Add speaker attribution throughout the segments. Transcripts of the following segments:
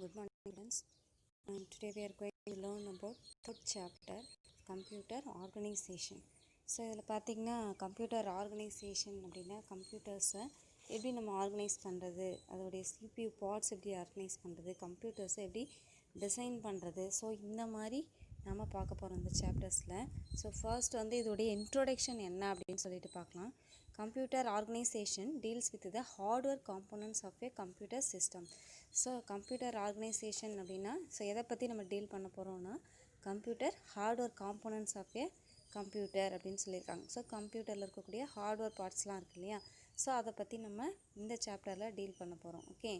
Speaker 1: Good morning, friends. Today we are going to learn about third chapter, computer organization. So இதில் பார்த்திங்கன்னா computer organisation அப்படின்னா கம்ப்யூட்டர்ஸை எப்படி நம்ம organise பண்ணுறது, அதோடைய CPU பார்ட்ஸ் எப்படி ஆர்கனைஸ் பண்ணுறது, கம்ப்யூட்டர்ஸை எப்படி டிசைன் பண்ணுறது. ஸோ இந்த மாதிரி நம்ம பார்க்க போகிறோம் இந்த சாப்டர்ஸில். ஸோ ஃபர்ஸ்ட் இதோடைய இன்ட்ரோடக்ஷன் என்ன அப்படின்னு சொல்லிட்டு பார்க்கலாம். Computer organization deals with the hardware components of a computer system. So computer organisation அப்படின்னா எதை பற்றி நம்ம டீல் பண்ண போகிறோம்னா computer hardware components of a computer அப்படின்னு சொல்லியிருக்காங்க. ஸோ கம்ப்யூட்டரில் இருக்கக்கூடிய ஹார்ட்வேர் பார்ட்ஸ்லாம் இருக்கு இல்லையா, ஸோ அதை பற்றி நம்ம இந்த சாப்டரில் டீல் பண்ண போகிறோம். Okay,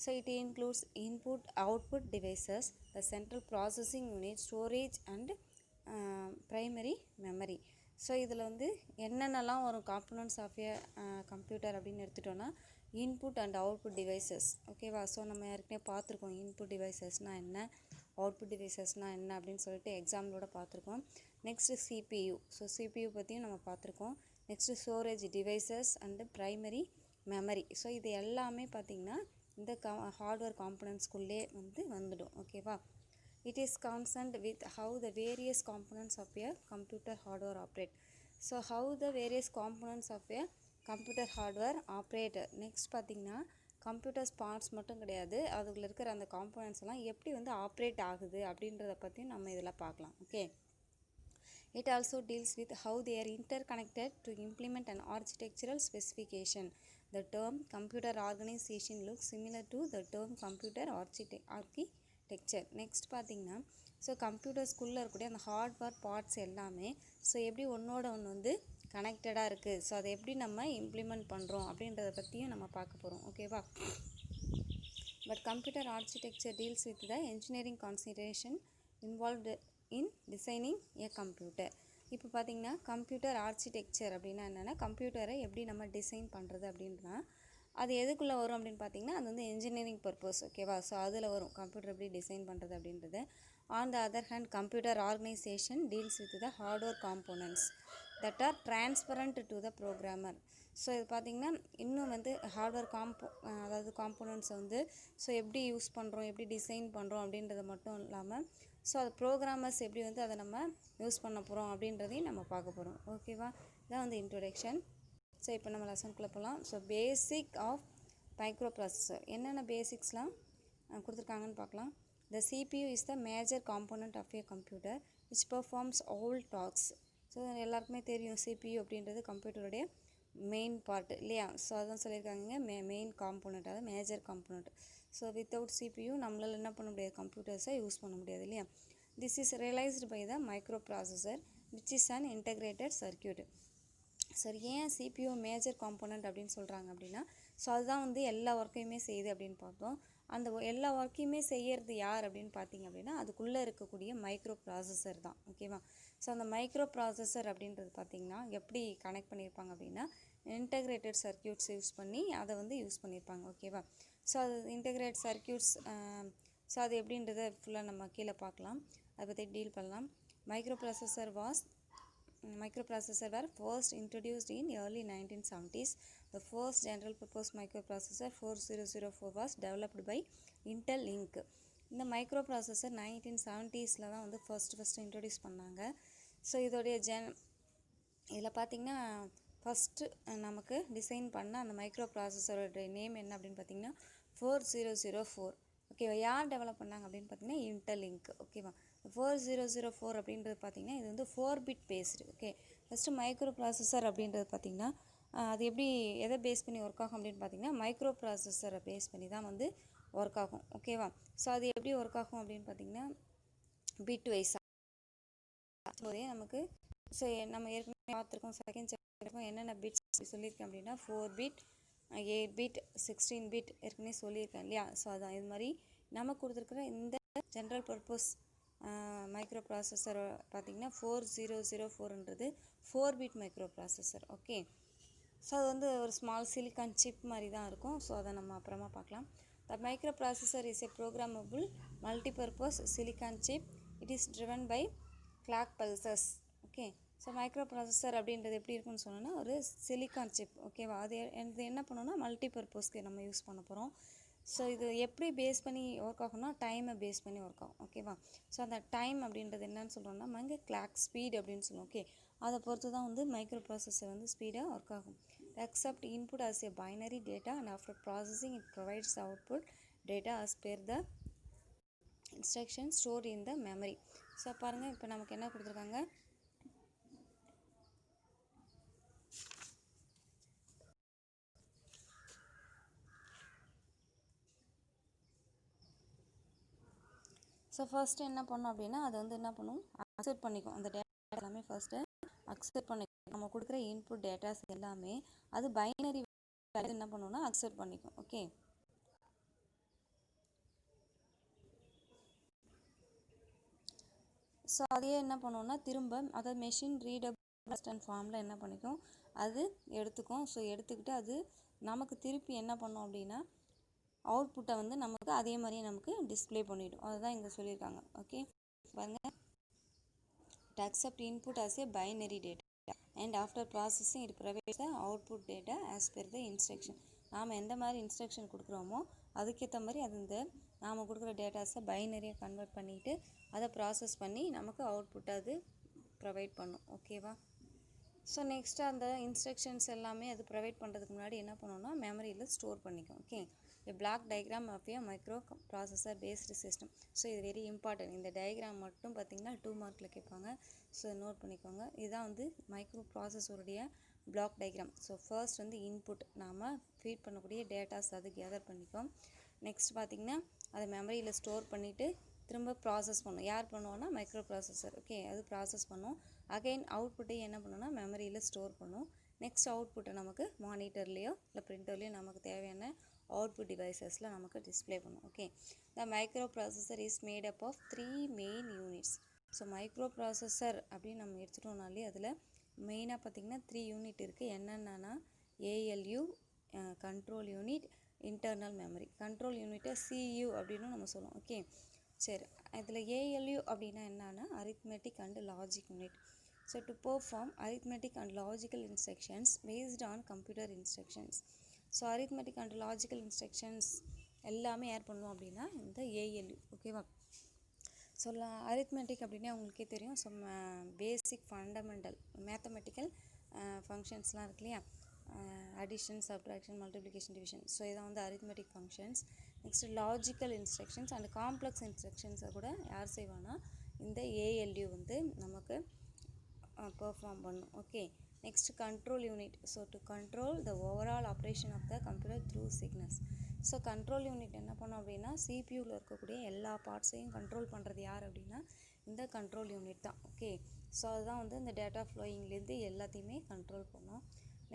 Speaker 1: so it includes input output devices, the central processing unit, storage and primary memory. So இதில் என்னென்னலாம் வரும் காம்போனன்ட்ஸ் ஆஃப் ஏ கம்ப்யூட்டர் அப்படின்னு எடுத்துட்டோன்னா இன்புட் அண்ட் அவுட்புட் டிவைசஸ். ஓகேவா, ஸோ நம்ம ஏற்கனவே பார்த்துருக்கோம் இன்புட் டிவைசஸ்னால் என்ன, அவுட்புட் டிவைசஸ்னால் என்ன அப்படின்னு சொல்லிட்டு எக்ஸாம்பிளோட பார்த்துருக்கோம். நெக்ஸ்ட்டு CPU, ஸோ CPU பற்றியும் நம்ம பார்த்துருக்கோம். Next storage devices and primary memory. So இது எல்லாமே பார்த்திங்கன்னா இந்த ஹார்ட்வேர் காம்போனன்ட்ஸ்குள்ளே வந்துடும். ஓகேவா, it is concerned with how the various components of a computer hardware operate. So how the various components of a computer hardware operate. Next பார்த்திங்கன்னா computers parts மட்டும் கிடையாது, அதுக்குள்ள இருக்கிற அந்த காம்போனன்ட்ஸ் எல்லாம் எப்படி ஆப்ரேட் ஆகுது அப்படின்றத பற்றியும் நம்ம இதில் பார்க்கலாம். Okay, it also deals with how they are interconnected to implement an architectural specification. The term computer organization looks similar to the term computer architecture. Next பார்த்திங்கன்னா ஸோ கம்ப்யூட்டர்ஸ்குள்ளே இருக்கக்கூடிய அந்த ஹார்ட்வேர் பார்ட்ஸ் எல்லாமே எப்படி ஒன்றோட ஒன்று கனெக்டடாக இருக்குது, ஸோ அதை எப்படி நம்ம இம்ப்ளிமெண்ட் பண்ணுறோம் அப்படின்றத பற்றியும் நம்ம பார்க்க போகிறோம். ஓகேவா, but computer architecture deals with the engineering concentration involved in designing A computer. இப்போ பார்த்திங்கன்னா கம்ப்யூட்டர் ஆர்கிடெக்சர் அப்படின்னா என்னென்னா கம்ப்யூட்டரை எப்படி நம்ம டிசைன் பண்ணுறது அப்படின்னா அது எதுக்குள்ளே வரும் அப்படின்னு பார்த்திங்கன்னா அது என்ஜினியரிங் பர்பஸ். ஓகேவா, ஸோ அதில் வரும் கம்ப்யூட்டர் எப்படி டிசைன் பண்ணுறது அப்படின்றது. On the other hand computer organisation deals with the hardware components that R transparent to the programmer. So இது பார்த்திங்கன்னா இன்னும் ஹார்ட்வேர் அதாவது காம்போனன்ட்ஸை எப்படி யூஸ் பண்ணுறோம், எப்படி டிசைன் பண்ணுறோம் அப்படின்றத மட்டும் இல்லாமல் ஸோ அது ப்ரோக்ராமர்ஸ் எப்படி அதை நம்ம யூஸ் பண்ண போகிறோம் அப்படின்றதையும் நம்ம பார்க்க போகிறோம். ஓகேவா, இதான் இன்ட்ரோடக்ஷன். ஸோ இப்போ நம்ம லெசனுக்குள்ளே போகலாம். So basic of microprocessor என்னென்ன பேசிக்ஸ்லாம் கொடுத்துருக்காங்கன்னு பார்க்கலாம். The CPU is the major component of a computer which performs all tasks. So எல்லாருக்குமே தெரியும் CPU அப்படின்றது கம்ப்யூட்டருடைய மெயின் பார்ட் இல்லையா. ஸோ அதான் சொல்லியிருக்காங்க மெயின் காம்போனண்ட், அதாவது major component. So without CPU நம்மளால் என்ன பண்ண முடியாது, கம்ப்யூட்டர்ஸை யூஸ் பண்ண முடியாது இல்லையா. This is realised by the microprocessor which is an integrated circuit. சரி, ஏன் CPU மேஜர் காம்போனண்ட் அப்படின்னு சொல்கிறாங்க அப்படின்னா ஸோ அதுதான் எல்லா ஒர்க்கையுமே செய்யுது அப்படின்னு பார்த்தோம். அந்த எல்லா ஒர்க்கையுமே செய்கிறது யார் அப்படின்னு பார்த்தீங்க அப்படின்னா அதுக்குள்ளே இருக்கக்கூடிய மைக்ரோ ப்ராசஸர் தான். ஓகேவா, ஸோ அந்த மைக்ரோ ப்ராசஸர் அப்படின்றது பார்த்திங்கன்னா எப்படி கனெக்ட் பண்ணியிருப்பாங்க அப்படின்னா இன்டகிரேட்டட் சர்க்கியூட்ஸ் யூஸ் பண்ணி அதை யூஸ் பண்ணியிருப்பாங்க. ஓகேவா, ஸோ அது இன்டகிரேட் சர்க்கியூட்ஸ், ஸோ அது எப்படின்றத ஃபுல்லாக நம்ம கீழே பார்க்கலாம், அதை பற்றி டீல் பண்ணலாம். Microprocessors were first introduced in early 1970s. The first general purpose microprocessor 4004 was developed by Intel Inc. இந்த மைக்ரோப்ராசஸர் 1970s தான் ஃபர்ஸ்ட் இன்ட்ரடியூஸ் பண்ணாங்க. ஸோ இதோடைய இதில் பார்த்திங்கன்னா ஃபஸ்ட்டு நமக்கு டிசைன் பண்ண அந்த மைக்ரோ ப்ராசஸரோட நேம் என்ன அப்படின்னு பார்த்திங்கன்னா 4004. ஓகேவா, யார் டெவலப் பண்ணாங்க அப்படின்னு பார்த்திங்கன்னா Intel Inc. ஓகேவா, 4004 அப்படின்றது பார்த்திங்கன்னா இது 4 bit based. Okay, first micro processor அப்படின்றது பார்த்திங்கன்னா அது எப்படி எதை பேஸ் பண்ணி ஒர்க் ஆகும் அப்படின்னு பார்த்திங்கன்னா மைக்ரோ ப்ராசஸரை பேஸ் பண்ணி தான் ஒர்க் ஆகும். ஓகேவா, ஸோ அது எப்படி ஒர்க் ஆகும் அப்படின்னு பார்த்திங்கன்னா பிட் வைஸாக நமக்கு ஸோ நம்ம ஏற்கனவே பார்த்துருக்கோம் செகண்ட் சாப்டர் என்னென்ன பிட்ஸ் சொல்லியிருக்கேன் அப்படின்னா 4 பிட் 8 பிட் 16 பிட் ஏற்கனவே சொல்லியிருக்கேன் இல்லையா. ஸோ அதான் இது மாதிரி நம்ம கொடுத்துருக்குற இந்த ஜென்ரல் பர்பஸ் மைக்ரோ ப்ராசஸர் பார்த்திங்கன்னா 4004ன்றது 4 bit micro processor. Okay, so அது ஒரு ஸ்மால் சிலிக்கான் சிப் மாதிரி தான் இருக்கும். ஸோ அதை நம்ம அப்புறமா பார்க்கலாம். The microprocessor is a programmable multipurpose silicon chip. It is driven by clock pulses. Okay, so microprocessor அப்படின்றது எப்படி இருக்குன்னு சொன்னோன்னா ஒரு சிலிக்கான் சிப். ஓகேவா, அது என்ன பண்ணோன்னா மல்டிபர்பஸ்க்கு நம்ம யூஸ் பண்ண போகிறோம். ஸோ இது எப்படி பேஸ் பண்ணி ஒர்க் ஆகும்னா டைமை பேஸ் பண்ணி ஒர்க் ஆகும் ஓகேவா. ஸோ அந்த டைம் அப்படின்றது என்னன்னு சொல்கிறோம்னா இங்கே கிளாக் ஸ்பீட் அப்படின்னு சொல்லுவோம். ஓகே, அதை பொறுத்து தான் வந்து மைக்ரோ ப்ராசஸர் வந்து ஸ்பீடாக ஒர்க் ஆகும். Accept input as a binary data and after processing it provides output data as per the instruction stored in the memory. So பாருங்கள் இப்போ நமக்கு என்ன கொடுத்துருக்காங்க, ஸோ ஃபர்ஸ்ட் என்ன பண்ணோம் அப்படின்னா அது வந்து என்ன பண்ணும், அக்செப்ட் பண்ணிக்கும். அந்த டேட்டா எல்லாமே ஃபர்ஸ்ட்டு அக்செப்ட் பண்ணிக்கும். நம்ம கொடுக்குற இன்புட் டேட்டாஸ் எல்லாமே அது பைனரி என்ன பண்ணுன்னா அக்செப்ட் பண்ணிக்கும். ஓகே, ஸோ அதையே என்ன பண்ணுவோம்னா திரும்ப அதாவது மெஷின் ரீடபிள் ஃபார்மில் என்ன பண்ணிக்கும் அது எடுத்துக்கும். ஸோ எடுத்துக்கிட்டு அது நமக்கு திருப்பி என்ன பண்ணோம் அப்படின்னா அவுட்புட்டை வந்து நமக்கு அதே மாதிரியே நமக்கு டிஸ்பிளே பண்ணிவிடும். அதுதான் இங்கே சொல்லியிருக்காங்க. ஓகே பாருங்கள், to accept input as a binary data and after processing it provides the output data as per the instruction. நாம் எந்த மாதிரி இன்ஸ்ட்ரக்ஷன் கொடுக்குறோமோ அதுக்கேற்ற மாதிரி அது இந்த நாம் கொடுக்குற டேட்டாஸை பைனரியாக கன்வெர்ட் பண்ணிவிட்டு அதை ப்ராசஸ் பண்ணி நமக்கு அவுட்புட் அது ப்ரொவைட் பண்ணும். ஓகேவா. ஸோ நெக்ஸ்ட்டு அந்த இன்ஸ்ட்ரக்ஷன்ஸ் எல்லாமே அது ப்ரொவைட் பண்ணுறதுக்கு முன்னாடி என்ன பண்ணோம்னா மெமரியில் ஸ்டோர் பண்ணிக்கும். Okay, a block diagram of a micro processor based system. So இது வெரி இம்பார்ட்டன்ட். இந்த டயக்ராம் மட்டும் பார்த்திங்கன்னா 2 மார்க்கில் கேட்பாங்க. ஸோ நோட் பண்ணிக்கோங்க. இதுதான் வந்து மைக்ரோ ப்ராசஸருடைய பிளாக் டயக்ராம். ஸோ ஃபர்ஸ்ட் வந்து இன்புட் நாம் ஃபீட் பண்ணக்கூடிய டேட்டாஸ் அது கேதர் பண்ணிக்கும். நெக்ஸ்ட் பார்த்திங்கன்னா அதை மெமரியில் ஸ்டோர் பண்ணிவிட்டு திரும்ப ப்ராசஸ் பண்ணும். யார் பண்ணுவோன்னா மைக்ரோ ப்ராசஸர். ஓகே, அது ப்ராசஸ் பண்ணும். அகைன் அவுட்புட்டை என்ன பண்ணுன்னா மெமரியில் ஸ்டோர் பண்ணும். நெக்ஸ்ட் அவுட்புட்டை நமக்கு மானிட்டர்லேயோ இல்லை பிரிண்டர்லேயோ நமக்கு தேவையான அவுட்புட் டிவைசஸில் நமக்கு டிஸ்பிளே பண்ணும். Okay, the microprocessor is made up of 3 main units. So microprocessor அப்படின்னு நம்ம எடுத்துட்டோம்னாலே அதில் மெயினாக பார்த்திங்கன்னா 3 யூனிட் இருக்குது. என்னென்னா ALU, control unit, internal memory. Control யூனிட்டை சியூ அப்படின்னு நம்ம சொல்லுவோம். ஓகே, சரி, இதில் ஏஎல்யூ அப்படின்னா என்னன்னா arithmetic and logic unit. So to perform arithmetic and logical instructions based on computer instructions. So arithmetic and logical instructions எல்லாமே யார் பண்ணுவோம் அப்படின்னா இந்த ஏஎல்யூ. ஓகேவா. ஸோ arithmetic அப்படின்னா உங்களுக்கே தெரியும். ஸோ பேசிக் ஃபண்டமெண்டல் மேத்தமெட்டிக்கல் ஃபங்க்ஷன்ஸ்லாம் இருக்கு இல்லையா, addition, subtraction, multiplication, division. So இதான் வந்து arithmetic functions. Next logical instructions and complex இன்ஸ்ட்ரக்ஷன்ஸை கூட யார் செய்வானா இந்த ஏஎல்யூ வந்து நமக்கு பெர்ஃபார்ம் பண்ணும். Okay, next control unit. So to control the overall operation of the computer through signals. So control unit என்ன பண்ணோம் அப்படின்னா சிபியூவில் இருக்கக்கூடிய எல்லா பார்ட்ஸையும் கண்ட்ரோல் பண்ணுறது யார் அப்படின்னா இந்த கண்ட்ரோல் யூனிட் தான். ஓகே, ஸோ அதுதான் வந்து இந்த டேட்டா ஃப்ளோயிங்லேருந்து எல்லாத்தையுமே கண்ட்ரோல் பண்ணோம்.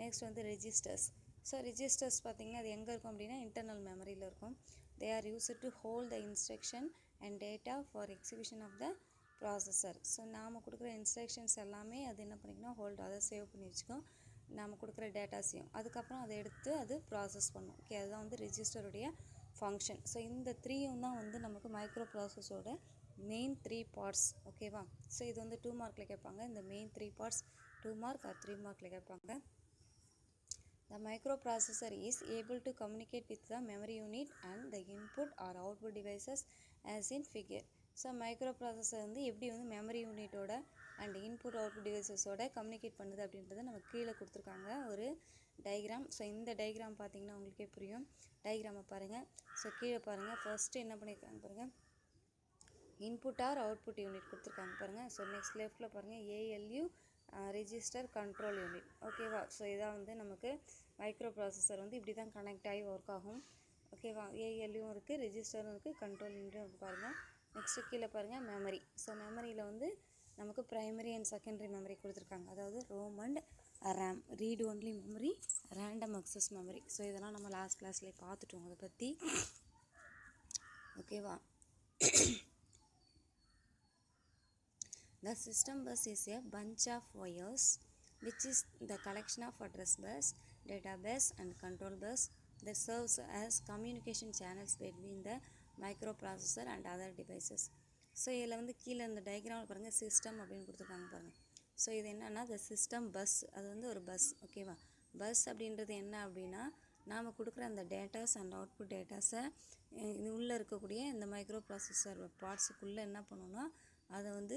Speaker 1: நெக்ஸ்ட் வந்து ரெஜிஸ்டர்ஸ். ஸோ ரெஜிஸ்டர்ஸ் பார்த்திங்கன்னா அது எங்கே இருக்கும் அப்படின்னா இன்டர்னல் மெமரியில் இருக்கும். They are used to hold the instruction and data for execution of the processor. So நாம் கொடுக்குற இன்ஸ்ட்ரக்ஷன்ஸ் எல்லாமே அது என்ன பண்ணிக்கணும், ஹோல்ட், அதை சேவ் பண்ணி வச்சுக்கோம். நாம் கொடுக்குற டேட்டாஸையும் அதுக்கப்புறம் அதை எடுத்து அது ப்ராசஸ் பண்ணும். ஓகே, அதுதான் வந்து ரெஜிஸ்டருடைய ஃபங்க்ஷன். ஸோ இந்த 3யும் தான் வந்து நமக்கு மைக்ரோ ப்ராசஸரோட மெயின் 3 பார்ட்ஸ். ஓகேவா. ஸோ இது வந்து 2 மார்க்கில் கேட்பாங்க. இந்த மெயின் 3 பார்ட்ஸ் 2 மார்க் ஆர் 3 மார்க்கில் கேட்பாங்க. The microprocessor is able to communicate with the memory unit and the input or output devices as in figure. So microprocessor வந்து எப்படி வந்து மெமரி யூனிட்டோட அண்ட் இன்புட் அவுட்புட் டிவைசஸோட கம்யூனிகேட் பண்ணுது அப்படின்றத நம்ம கீழே கொடுத்துருக்காங்க ஒரு டயக்ராம். ஸோ இந்த டயக்ராம் பார்த்தீங்கன்னா உங்களுக்கே புரியும். டயக்ராமை பாருங்கள். ஸோ கீழே பாருங்கள். ஃபர்ஸ்ட்டு என்ன பண்ணியிருக்காங்க பாருங்கள், இன்புட் ஆர் அவுட்புட் யூனிட் கொடுத்துருக்காங்க பாருங்கள். ஸோ நெக்ஸ்ட் லெஃப்ட்டில் பாருங்கள் ஏஎல்யூ ரெஜிஸ்டர் கண்ட்ரோல் யூனிட். ஓகேவா. ஸோ இதான் வந்து நமக்கு மைக்ரோ ப்ராசஸர் வந்து இப்படி தான் கனெக்ட் ஆகி ஒர்க் ஆகும். ஓகேவா. ஏஎல்யூவும் இருக்குது, ரெஜிஸ்டரும் இருக்குது, கண்ட்ரோல் யூனிட்டும் இருக்குது பாருங்கள். நெக்ஸ்ட்டு கீழே பாருங்கள் மெமரி. ஸோ மெமரியில் வந்து நமக்கு ப்ரைமரி அண்ட் செகண்டரி மெமரி கொடுத்துருக்காங்க. அதாவது ROM and RAM, read only memory, random access memory. So இதெல்லாம் நம்ம லாஸ்ட் கிளாஸ்லேயே பார்த்துட்டோம் அதை பற்றி. ஓகேவா. The system bus is a bunch of wires which is the collection of address bus, data bus and control bus that serves as communication channels between the microprocessor and other devices. So இதில் வந்து கீழே இந்த டயக்ராமில் பாருங்கள் system அப்படின்னு கொடுத்துருக்காங்க பாருங்கள். So இது என்னென்னா the system bus, அது வந்து ஒரு பஸ். ஓகேவா. பஸ் அப்படின்றது என்ன அப்படின்னா நாம் கொடுக்குற அந்த டேட்டாஸ் அண்ட் அவுட்புட் டேட்டாஸை இது உள்ளே இருக்கக்கூடிய இந்த மைக்ரோ ப்ராசஸர் பார்ட்ஸுக்குள்ளே என்ன பண்ணணும்னா அதை வந்து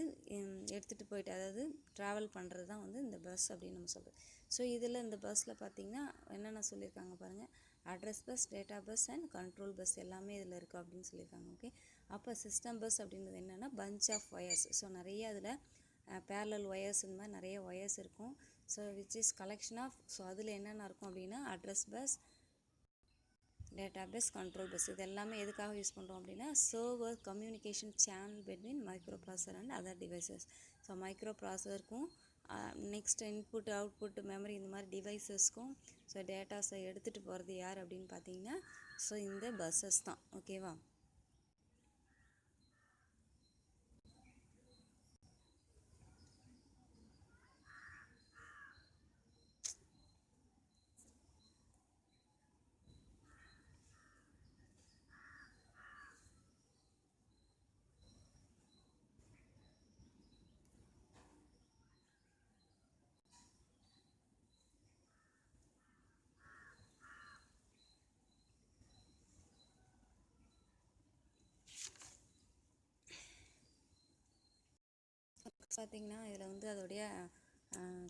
Speaker 1: எடுத்துகிட்டு போயிட்டு, அதாவது ட்ராவல் பண்ணுறது தான் வந்து இந்த பஸ் அப்படின்னு நம்ம சொல்கிறோம். ஸோ இதில் இந்த பஸ்ஸில் பார்த்திங்கன்னா என்னென்ன சொல்லியிருக்காங்க பாருங்கள், address bus, data bus and control bus எல்லாமே இதில் இருக்குது அப்படின்னு சொல்லியிருக்காங்க. ஓகே, அப்போ சிஸ்டம் பஸ் அப்படின்றது என்னென்னா பஞ்ச் ஆஃப் ஒயர்ஸ். ஸோ நிறைய அதில் பேரலல் ஒயர்ஸ் இந்த மாதிரி நிறைய ஒயர்ஸ் இருக்கும். So which is collection of, so அதில் என்னென்ன இருக்கும் அப்படின்னா address bus, data bus, control bus, இது எல்லாமே எதுக்காக யூஸ் பண்ணுறோம் அப்படின்னா server communication channel between microprocessor and other devices. So மைக்ரோ ப்ராசஸருக்கும் நெக்ஸ்ட் இன்புட் அவுட்புட் மெமரி இந்த மாதிரி டிவைசஸ்க்கும் ஸோ டேட்டாஸை எடுத்துகிட்டு போகிறது யார் அப்படின்னு பார்த்தீங்கன்னா ஸோ இந்த பஸ்ஸஸ் தான். ஓகேவா? பார்த்திங்கன்னா இதில் வந்து அதோடைய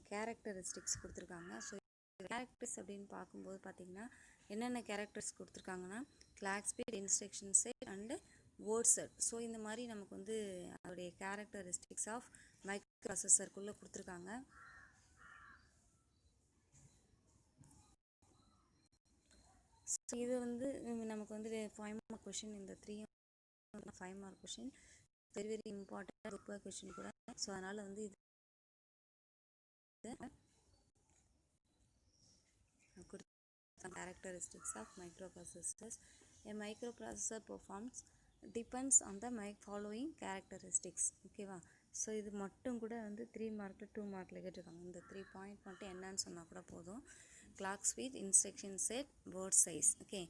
Speaker 1: கேரக்டரிஸ்டிக்ஸ் கொடுத்துருக்காங்க. ஸோ கேரக்டர்ஸ் அப்படின்னு பார்க்கும்போது பார்த்திங்கன்னா என்னென்ன கேரக்டர்ஸ் கொடுத்துருக்காங்கன்னா clock speed, instruction set and word set. So இந்த மாதிரி நமக்கு வந்து அதோடைய கேரக்டரிஸ்டிக்ஸ் ஆஃப் மைக்ரோ ப்ராசஸருக்குள்ளே கொடுத்துருக்காங்க. ஸோ இது வந்து நமக்கு வந்து 5 மார்க் கொஷின், இந்த 3 5 mark question, very very important super question கூட. ஸோ அதனால் வந்து இது characteristics of microprocessors. A microprocessor performs depends on the following characteristics. ஓகேவா? ஸோ இது மட்டும் கூட வந்து 3 மார்க்கில் 2 மார்க்கில் கேட்டிருக்காங்க. இந்த 3 பாயிண்ட் மட்டும் என்னன்னு சொன்னால் கூட போதும். Clock speed, instruction set, word size. Okay,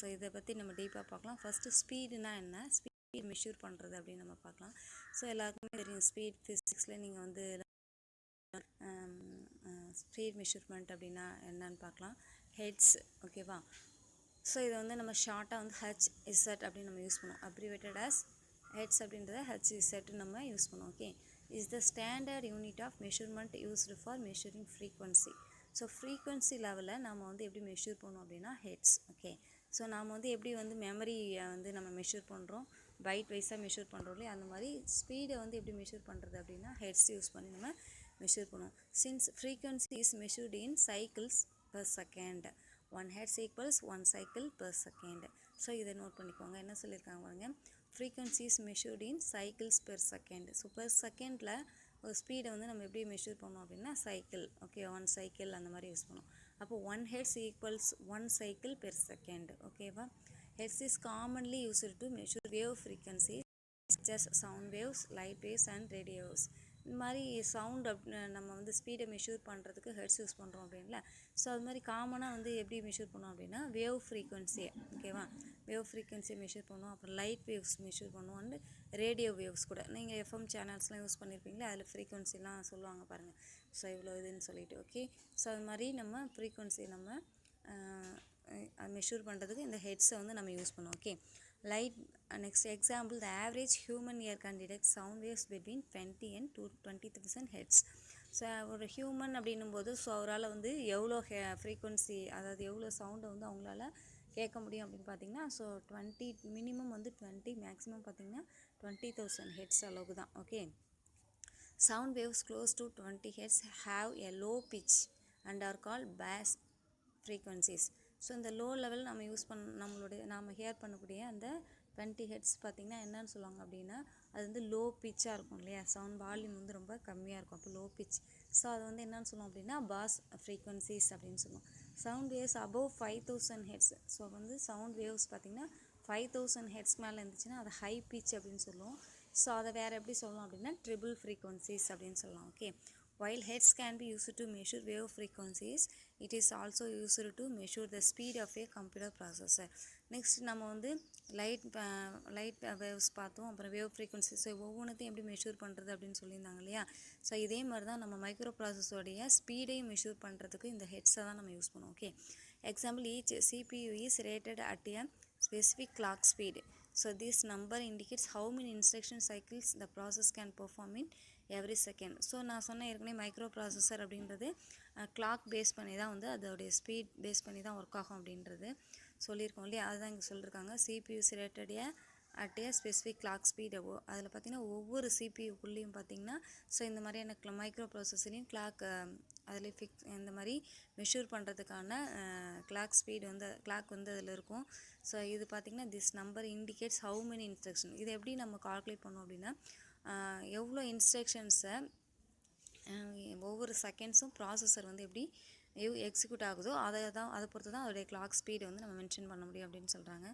Speaker 1: so இதை பற்றி நம்ம டீப்பாக பார்க்கலாம். ஃபஸ்ட்டு ஸ்பீடுனா என்ன, ஸ்பீட் மெஷூர் பண்ணுறது அப்படின்னு நம்ம பார்க்கலாம். ஸோ எல்லாருக்குமே தெரியும் ஸ்பீட், ஃபிசிக்ஸில் நீங்கள் வந்து ஸ்பீட் மெஷர்மெண்ட் அப்படின்னா என்னன்னு பார்க்கலாம். ஹெட்ஸ். ஓகேவா? ஸோ இதை வந்து நம்ம ஷார்ட்டாக வந்து HZ அப்படின்னு நம்ம யூஸ் பண்ணுவோம். அப்ரிவேட்டட் ஆஸ் ஹெட்ஸ் அப்படின்றத HZ நம்ம யூஸ் பண்ணுவோம். Okay, is the standard unit of measurement used for measuring frequency. So frequency லெவலில் நம்ம வந்து எப்படி மெஷர் பண்ணுவோம் அப்படின்னா ஹெட்ஸ். ஓகே, ஸோ நாம் வந்து எப்படி வந்து மெமரியை வந்து நம்ம மெஷர் பண்ணுறோம், பைட் வைஸாக மெஷர் பண்ணுறோம் இல்லையா, அந்த மாதிரி ஸ்பீடை வந்து எப்படி மெஷர் பண்ணுறது அப்படின்னா ஹெட்ஸ் யூஸ் பண்ணி நம்ம மெஷர் பண்ணுவோம். Since frequency is measured in cycles per second, 1 hertz equals 1 cycle per second. So இதை நோட் பண்ணிக்கோங்க. என்ன சொல்லியிருக்காங்க பாருங்க, frequency is measured in cycles per second. So per secondல ஒரு ஸ்பீடை வந்து நம்ம எப்படி மெஷர் பண்ணோம் அப்படின்னா சைக்கிள். ஓகே, 1 சைக்கிள் அந்த மாதிரி யூஸ் பண்ணுவோம். அப்போ 1 hertz equals 1 cycle per second. ஓகேவா? Hertz is commonly used to measure wave frequencies such as sound waves, light waves and radio waves. இந்த மாதிரி சவுண்ட் நம்ம வந்து ஸ்பீடை மெஷூர் பண்ணுறதுக்கு ஹெட்ஸ் யூஸ் பண்ணுறோம் அப்படின்ல. ஸோ அது மாதிரி காமனாக வந்து எப்படி மெஷூர் பண்ணுவோம் அப்படின்னா வேவ் ஃப்ரீக்வன்சியை. ஓகேவா? வேவ் ஃப்ரீக்வன்சியை மெஷூர் பண்ணுவோம். அப்புறம் லைட் வேவ்ஸ் மெஷூர் பண்ணுவோம். அண்டு ரேடியோ வேவ்ஸ் கூட நீங்கள் எஃப்எம் சேனல்ஸ்லாம் யூஸ் பண்ணியிருப்பீங்களே, அதில் ஃப்ரீக்வன்சிலாம் சொல்லுவாங்க பாருங்கள். ஸோ இவ்வளோ இதுன்னு சொல்லிட்டு. ஓகே, ஸோ அது மாதிரி நம்ம ஃப்ரீக்வன்சியை நம்ம மெஷூர் பண்ணுறதுக்கு இந்த ஹெட்ஸை வந்து நம்ம யூஸ் பண்ணுவோம். Okay, light. Next example, the average human ear can detect sound waves between 20 and 20,000 hertz. So ஒரு ஹியூமன் அப்படின்னும் போது ஸோ அவரால் வந்து எவ்வளோ ஃப்ரீக்வன்சி, அதாவது எவ்வளோ சவுண்டை வந்து அவங்களால கேட்க முடியும் அப்படின்னு பார்த்தீங்கன்னா ஸோ 20, மினிமம் வந்து 20, மேக்ஸிமம் பார்த்தீங்கன்னா 20,000 ஹெட்ஸ் அளவுக்கு தான். Okay, sound waves close to 20 hertz have a low pitch and are called bass frequencies. So இந்த லோ லெவல் நம்ம யூஸ் நம்ம ஹியர் பண்ணக்கூடிய அந்த 20 ஹெட்ஸ் பார்த்திங்கன்னா என்னன்னு சொல்லுவாங்க அப்படின்னா அது வந்து லோ பிச்சாக இருக்கும் இல்லையா, சவுண்ட் வால்யூம் வந்து ரொம்ப கம்மியாக இருக்கும், அப்போ லோ பிச். ஸோ அது வந்து என்னன்னு சொல்லுவோம் அப்படின்னா பாஸ் ஃப்ரீக்வன்சிஸ் அப்படின்னு சொல்லுவோம். Sound waves above 5000 hertz. So வந்து சவுண்ட் வேவ்ஸ் பார்த்திங்கன்னா 5000 ஹெட்ஸ் மேலே இருந்துச்சுன்னா அது ஹை பிச் அப்படின்னு சொல்லுவோம். ஸோ அதை வேறு எப்படி சொல்லலாம் அப்படின்னா ட்ரிபிள் ஃப்ரீக்வன்சிஸ் அப்படின்னு சொல்லலாம். Okay, while hertz can be used to measure wave frequencies, it is also used to measure the speed of a computer processor. Next நம்ம வந்து லைட் வேவ்ஸ் பார்த்தோம், அப்புறம் வேவ் ஃப்ரீக்வன்சிஸ் ஒவ்வொன்றையும் எப்படி மெஷூர் பண்ணுறது அப்படின்னு சொல்லியிருந்தாங்க இல்லையா. ஸோ இதே மாதிரி தான் நம்ம மைக்ரோ ப்ராசஸோடைய ஸ்பீடையும் மெஷூர் பண்ணுறதுக்கு இந்த ஹெட்ஸை தான் நம்ம யூஸ் பண்ணுவோம். Okay, Example, each CPU is rated at a specific clock speed. So this number indicates how many instruction cycles the process can perform in every second. So நான் சொன்ன ஏற்கனவே மைக்ரோ ப்ராசஸர் அப்படின்றது clock base பண்ணி தான் வந்து அதோடைய speed base பண்ணி தான் ஒர்க் ஆகும் அப்படின்றது சொல்லியிருக்கோம் இல்லையா. அதுதான் இங்கே சொல்லியிருக்காங்க. CPUs rated at A specific clock speed அதில் பார்த்திங்கன்னா ஒவ்வொரு சிபியூக்குள்ளேயும் பார்த்திங்கன்னா ஸோ இந்த மாதிரியான மைக்ரோ ப்ராசஸர்லேயும் கிளாக் அதில் இந்த மாதிரி மெஷூர் பண்ணுறதுக்கான கிளாக் ஸ்பீட் வந்து கிளாக் வந்து அதில் இருக்கும். ஸோ இது பார்த்திங்கன்னா this number indicates how many instruction. இது எப்படி நம்ம கால்குலேட் பண்ணோம் அப்படின்னா எவ்வளோ இன்ஸ்ட்ரக்ஷன்ஸை ஒவ்வொரு செகண்ட்ஸும் ப்ராசஸர் வந்து எப்படி எக்ஸிக்யூட் ஆகுதோ அதை பொறுத்து தான் அதோடைய கிளாக் ஸ்பீடு வந்து நம்ம மென்ஷன் பண்ண முடியும் அப்படின்னு சொல்கிறாங்க.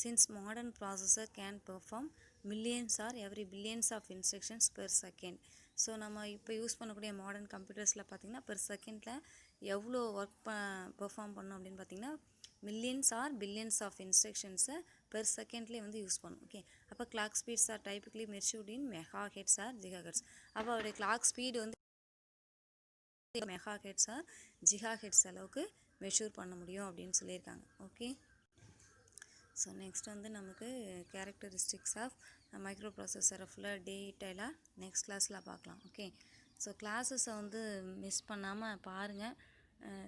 Speaker 1: Since modern processor can perform millions or every billions of instructions per second. So நம்ம இப்போ யூஸ் பண்ணக்கூடிய மாடர்ன் கம்ப்யூட்டர்ஸில் பார்த்திங்கன்னா பெர் செகண்டில் எவ்வளோ ஒர்க் பெர்ஃபார்ம் பண்ணோம் அப்படின்னு பார்த்திங்கன்னா மில்லியன்ஸ் ஆர் பில்லியன்ஸ் ஆஃப் இன்ஸ்ட்ரக்ஷன்ஸை பெர் செகண்ட்லேயே வந்து யூஸ் பண்ணும். ஓகே, அப்போ clock speeds are typically measured in megahertz or gigahertz. அப்போ அதோடைய கிளாக் ஸ்பீடு வந்து megahertz or gigahertz அளவுக்கு மெஷூர் பண்ண முடியும் அப்படின்னு சொல்லியிருக்காங்க. ஓகே, ஸோ நெக்ஸ்ட் வந்து நமக்கு கேரக்டரிஸ்டிக்ஸ் ஆஃப் மைக்ரோ ப்ராசஸரை ஃபுல்லாக டீட்டெயிலாக நெக்ஸ்ட் கிளாஸில் பார்க்கலாம். ஓகே, ஸோ கிளாஸஸை வந்து மிஸ் பண்ணாமல் பாருங்கள்.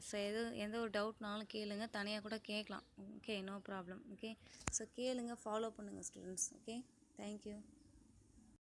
Speaker 1: ஸோ எந்த ஒரு டவுட்னாலும் கேளுங்க, தனியாக கூட கேட்கலாம். Okay, no problem. Okay, so கேளுங்க, ஃபாலோ பண்ணுங்கள் ஸ்டூடெண்ட்ஸ். Okay, thank you.